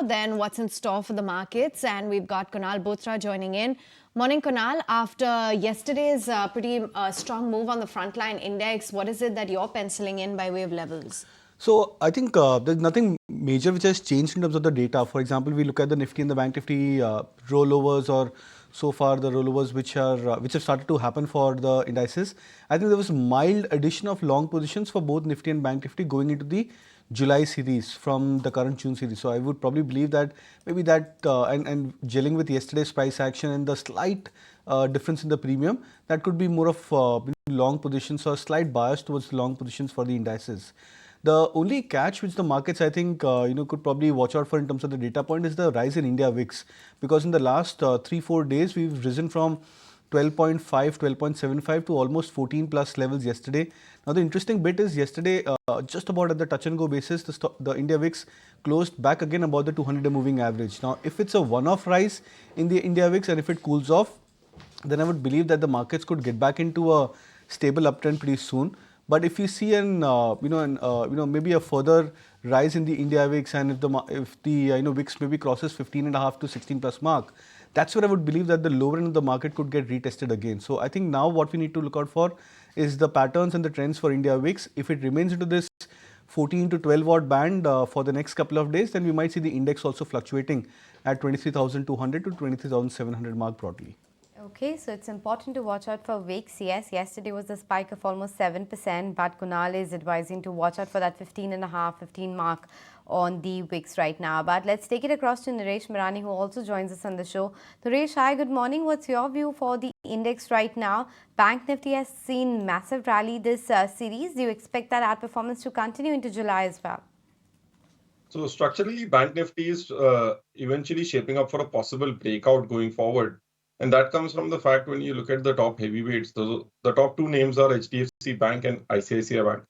then what's in store for the markets. And we've got Kunal Bothra joining in. Morning, Kunal. After yesterday's pretty strong move on the frontline index, what is it that you're penciling in by way of levels? So I think there's nothing major which has changed in terms of the data. For example, we look at the Nifty and the Bank Nifty rollovers, or so far the rollovers which have started to happen for the indices. I think there was mild addition of long positions for both Nifty and Bank Nifty going into the July series from the current June series. So I would probably believe that maybe that and gelling with yesterday's price action and the slight difference in the premium, that could be more of long positions or slight bias towards long positions for the indices. The only catch which the markets, I think, could probably watch out for in terms of the data point is the rise in India VIX, because in the last 3-4 days we've risen from 12.5, 12.75 to almost 14 plus levels yesterday. Now the interesting bit is yesterday, just about at the touch and go basis, the India VIX closed back again above the 200-day moving average. Now if it's a one-off rise in the India VIX and if it cools off, then I would believe that the markets could get back into a stable uptrend pretty soon. But if you see maybe a further rise in the India VIX, and if the VIX maybe crosses 15.5 to 16 plus mark, that's where I would believe that the lower end of the market could get retested again. So I think now what we need to look out for is the patterns and the trends for India VIX. If it remains into this 14 to 12 watt band for the next couple of days, then we might see the index also fluctuating at 23,200 to 23,700 mark broadly. Okay, so it's important to watch out for VIX. Yes, yesterday was a spike of almost 7%, but Kunal is advising to watch out for that 15 mark on the VIX right now. But let's take it across to Nooresh Merani, who also joins us on the show. Nooresh, hi, good morning. What's your view for the index right now? Bank Nifty has seen massive rally this series. Do you expect that outperformance to continue into July as well? So structurally, Bank Nifty is eventually shaping up for a possible breakout going forward. And that comes from the fact when you look at the top heavyweights, the top two names are HDFC Bank and ICICI Bank.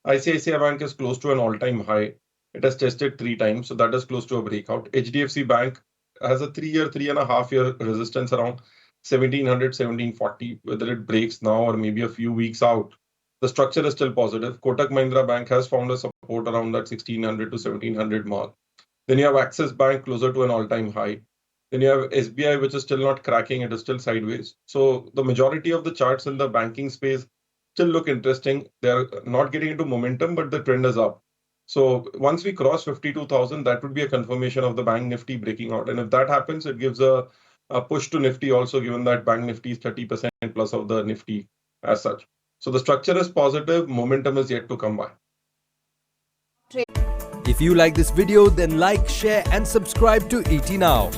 ICICI Bank is close to an all-time high. It has tested 3 times, so that is close to a breakout. HDFC Bank has a 3.5-year resistance around 1700, 1740. Whether it breaks now or maybe a few weeks out, the structure is still positive. Kotak Mahindra Bank has found a support around that 1600 to 1700 mark. Then you have Axis Bank closer to an all-time high. Then you have SBI, which is still not cracking. It is still sideways. So the majority of the charts in the banking space still look interesting. They're not getting into momentum, but the trend is up. So once we cross 52,000, that would be a confirmation of the Bank Nifty breaking out. And if that happens, it gives a push to Nifty also, given that Bank Nifty is 30% plus of the Nifty as such. So the structure is positive. Momentum is yet to come by. If you like this video, then like, share and subscribe to ET Now.